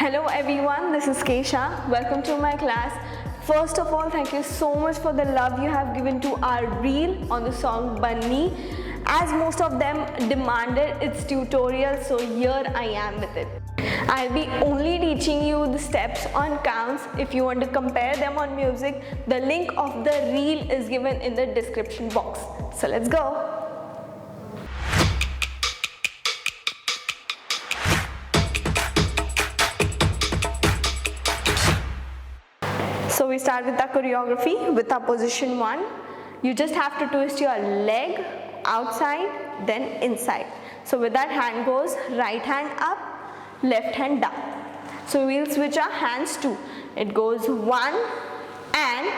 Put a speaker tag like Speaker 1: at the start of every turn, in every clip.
Speaker 1: Hello everyone, this is Kesha. Welcome to my class. First of all, thank you so much for the love you have given to our reel on the song Bunny. As most of them demanded its tutorial, so here I am with it. I'll be only teaching you the steps on counts. If you want to compare them on music, the link of the reel is given in the description box. So let's go. So we start with our choreography with our position 1. You just have to twist your leg outside, then inside. So with that, hand goes right hand up, left hand down. So we'll switch our hands too. It goes 1 and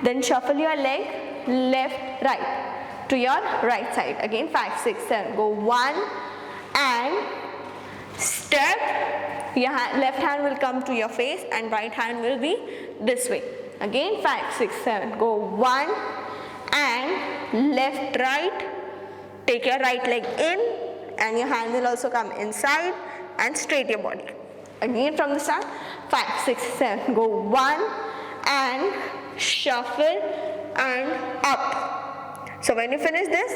Speaker 1: then shuffle your leg left, right to your right side. Again 5, 6, 7. Go 1 and step. Your left hand will come to your face and right hand will be this way. Again 5, 6, 7. Go 1 and left, right. Take your right leg in and your hand will also come inside and straight your body. Again from the start. 5, 6, 7. Go 1 and shuffle and up. So when you finish this,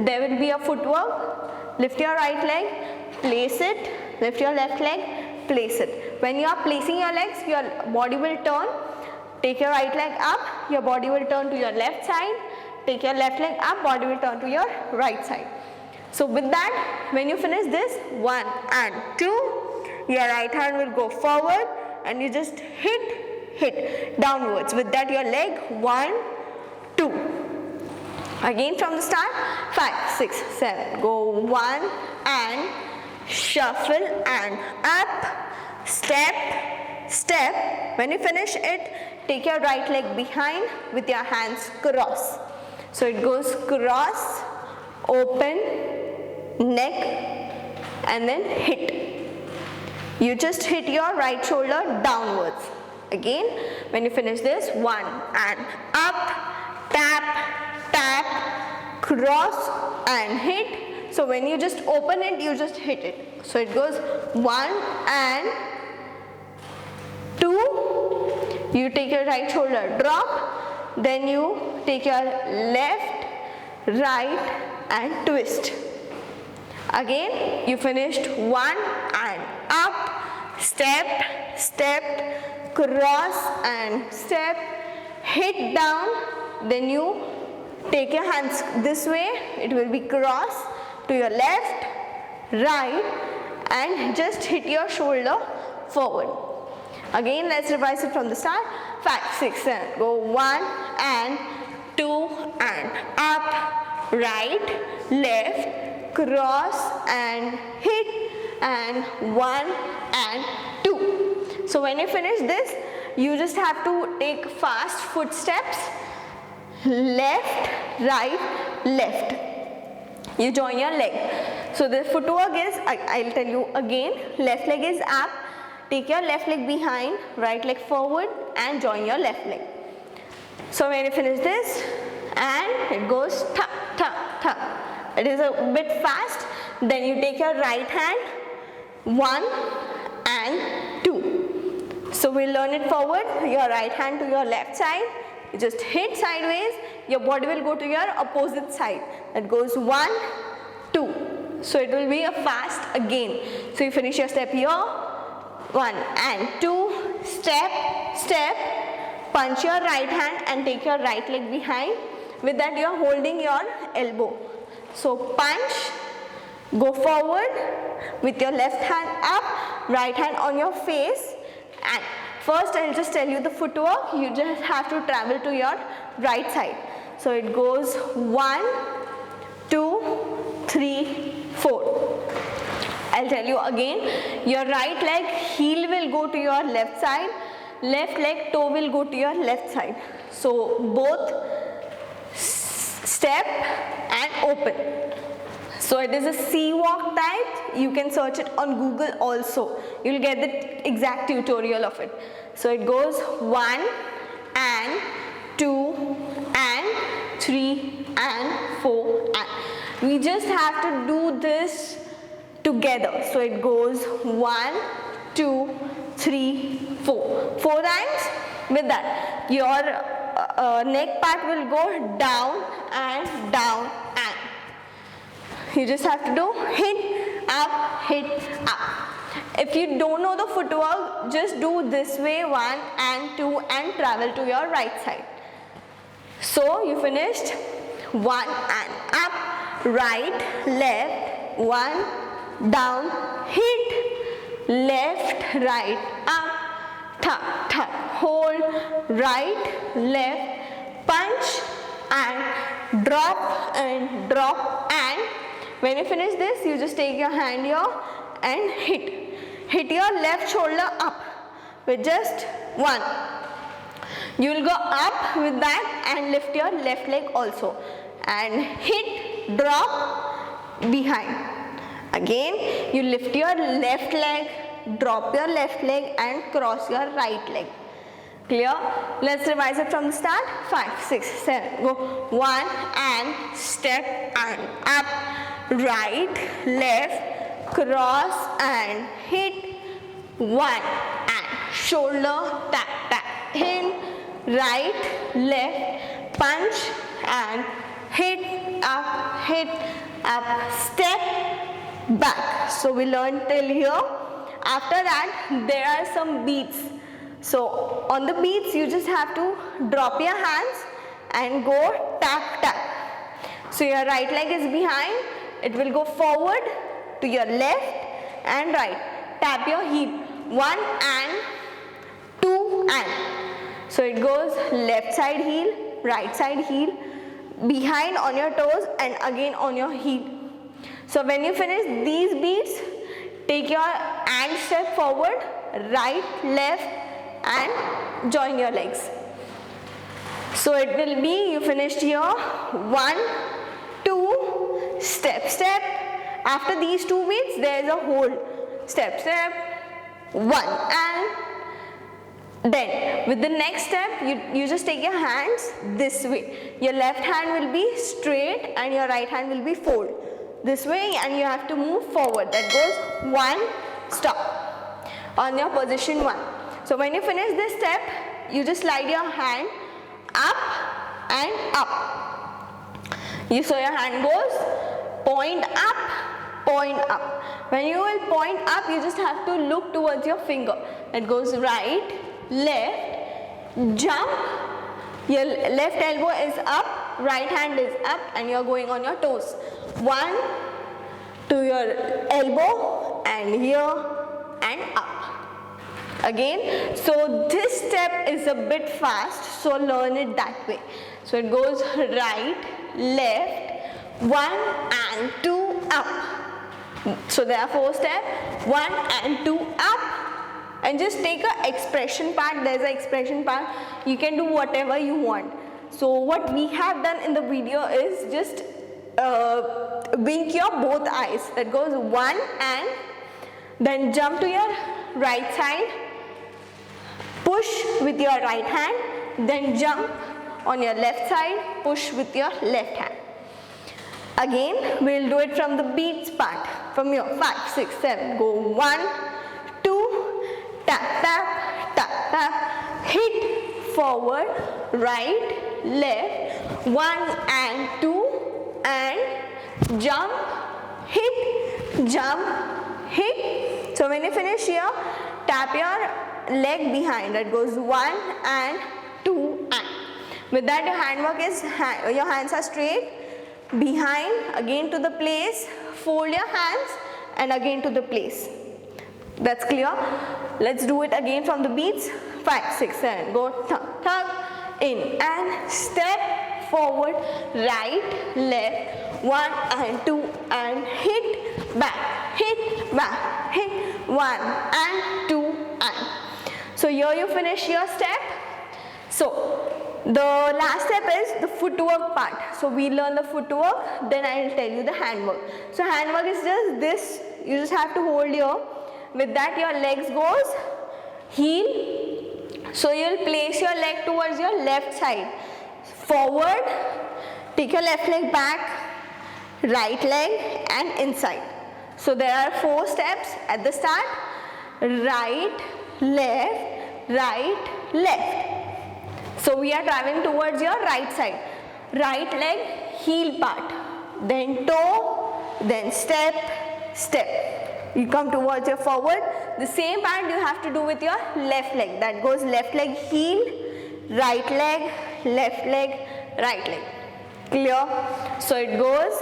Speaker 1: there will be a footwork. Lift your right leg, place it. Lift your left leg, place it. When you are placing your legs, your body will turn. Take your right leg up, your body will turn to your left side. Take your left leg up, body will turn to your right side. So with that, when you finish this, 1 and 2, your right hand will go forward and you just hit downwards. With that, your leg 1, 2. Again from the start, 5, 6, 7. Go 1 and shuffle and up, step, step. When you finish it, take your right leg behind with your hands cross. So it goes cross, open, neck and then hit. You just hit your right shoulder downwards. Again, when you finish this, 1 and up, tap, tap, cross and hit. So when you just open it, you just hit it. So it goes 1 and 2. You take your right shoulder drop, then you take your left, right and twist. Again, you finished 1 and up, step, step, cross and step, hit down, then you take your hands this way, it will be cross to your left, right and just hit your shoulder forward. Again, let's revise it from the start. 5, 6, 7. Go 1 and 2 and up, right, left, cross and hit and 1 and 2. So when you finish this, you just have to take fast footsteps, left, right, left. You join your leg. So the footwork is, I'll tell you again, left leg is up, take your left leg behind, right leg forward and join your left leg. So when you finish this, and it goes tap, tap, tap. It is a bit fast. Then you take your right hand, 1 and 2. So we'll learn it forward, your right hand to your left side. You just hit sideways, your body will go to your opposite side. That goes 1, 2. So it will be a fast again. So you finish your step here, 1 and 2, step, step, punch your right hand and take your right leg behind. With that you are holding your elbow. So punch, go forward with your left hand up, right hand on your face. And first I will just tell you the footwork. You just have to travel to your right side. So it goes 1, 2, 3, 4. I'll tell you again. Your right leg heel will go to your left side. Left leg toe will go to your left side. So both step and open. So it is a sea walk type. You can search it on Google also. You will get the exact tutorial of it. So it goes 1 and 2 and 3 and 4 and. We just have to do this together. So it goes 1, 2, 3, 4. 4 times. With that, your neck part will go down and down and. You just have to do hit, up, hit, up. If you don't know the footwork, just do this way 1 and 2 and travel to your right side. So you finished 1 and up, right, left, 1, down, hit, left, right, up, tuck, tuck, hold, right, left, punch and drop and when you finish this, you just take your hand here and hit your left shoulder up with just 1. You will go up with that and lift your left leg also and hit, drop, behind. Again, you lift your left leg, drop your left leg and cross your right leg. Clear? Let's revise it from the start. 5, 6, 7. Go 1 and step and up, right, left, cross and hit, 1 and shoulder, tap, tap, in, right, left, punch and hit, up, step, back. So we learned till here. After that, there are some beats. So on the beats, you just have to drop your hands and go tap, tap. So your right leg is behind. It will go forward to your left and right. Tap your heel. 1 and 2 and. So it goes left side heel, right side heel, behind on your toes and again on your heel. So when you finish these beats, take your hand step forward, right, left and join your legs. So it will be, you finished here, 1, 2, step, step. After these 2 beats, there is a hold. Step, step, 1 and then with the next step, you just take your hands this way. Your left hand will be straight and your right hand will be fold. This way and you have to move forward. That goes 1, stop on your position 1. So when you finish this step, you just slide your hand up and up. So your hand goes point up, point up. When you will point up, you just have to look towards your finger. That goes right, left, jump. Your left elbow is up, right hand is up and you are going on your toes. 1 to your elbow and here and up. Again, so this step is a bit fast, so learn it that way. So it goes right, left, 1 and 2 up. So there are 4 steps, 1 and 2 up. And just take an expression part. There's an expression part. You can do whatever you want. So what we have done in the video is just wink your both eyes. That goes 1 and then jump to your right side, push with your right hand, then jump on your left side, push with your left hand. Again, we'll do it from the beats part. From your 5, 6, 7. Go 1, 2, tap, tap, tap, tap, hit, forward, right, left, 1 and 2, and jump, hit, hit. So when you finish here, tap your leg behind. That goes 1 and 2 and. With that, your handwork is, your hands are straight, behind, again to the place, fold your hands and again to the place. That's clear? Let's do it again from the beats. 5, 6, 7. Go tuck, tuck, in and step forward, right, left, 1 and 2 and hit, back, hit, 1 and 2 and. So here you finish your step. So the last step is the footwork part. So we learn the footwork, then I will tell you the handwork. So handwork is just this. You just have to hold here. With that, your legs goes heel. So you will place your leg towards your left side. Forward, take your left leg back, right leg and inside. So there are 4 steps at the start. Right, left, right, left. So we are traveling towards your right side. Right leg, heel part, then toe, then step, step. You come towards your forward. The same part you have to do with your left leg. That goes left leg, heel, right leg, left leg, right leg. Clear? So it goes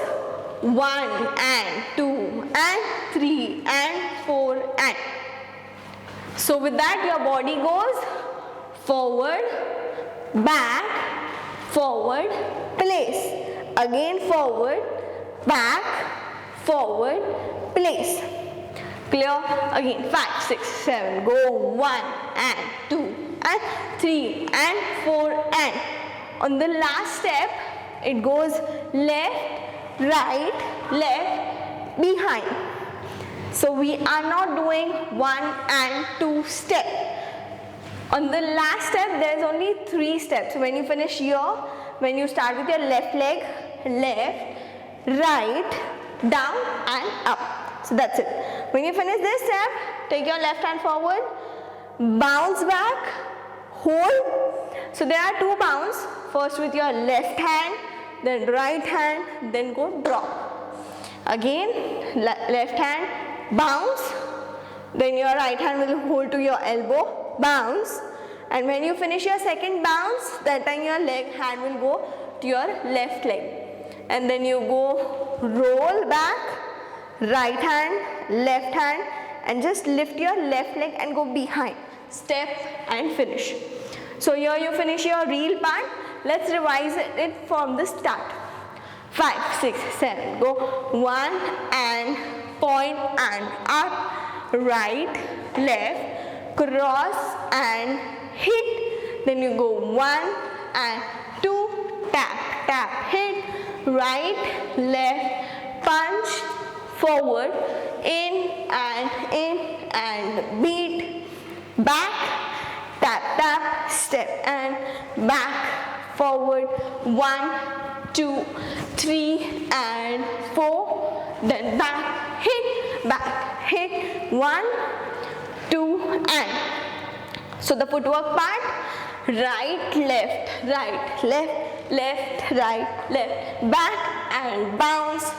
Speaker 1: 1 and 2 and 3 and 4 and. So with that your body goes forward, back, forward, place. Again forward, back, forward, place. Clear? Again 5, 6, 7. Go 1 and 2 and 3 and 4 and. On the last step, it goes left, right, left, behind. So we are not doing 1 and 2 step. On the last step, there is only 3 steps. When you finish here, when you start with your left leg, left, right, down and up. So that's it. When you finish this step, take your left hand forward, bounce back, hold. So there are 2 bounce. First with your left hand, then right hand, then go drop. Again, left hand, bounce. Then your right hand will hold to your elbow, bounce. And when you finish your second bounce, that time your hand will go to your left leg. And then you go roll back, right hand, left hand, and just lift your left leg and go behind. Step and finish. So here you finish your reel part. Let's revise it from the start. 5, 6, 7. Go 1 and point and up, right, left, cross and hit. Then you go 1 and 2, tap, tap, hit, right, left, punch, forward, in and beat, back, tap, tap, step and back, forward, 1, 2, 3 and 4, then back, hit, 1, 2 and. So the footwork part, right, left, right, left, left, right, left, back and bounce,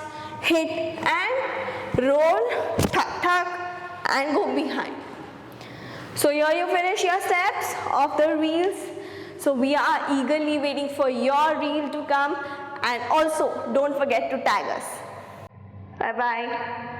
Speaker 1: hit and roll, tuck, tuck and go behind. So here you finish your steps of the reels. So we are eagerly waiting for your reel to come, and also don't forget to tag us. Bye bye.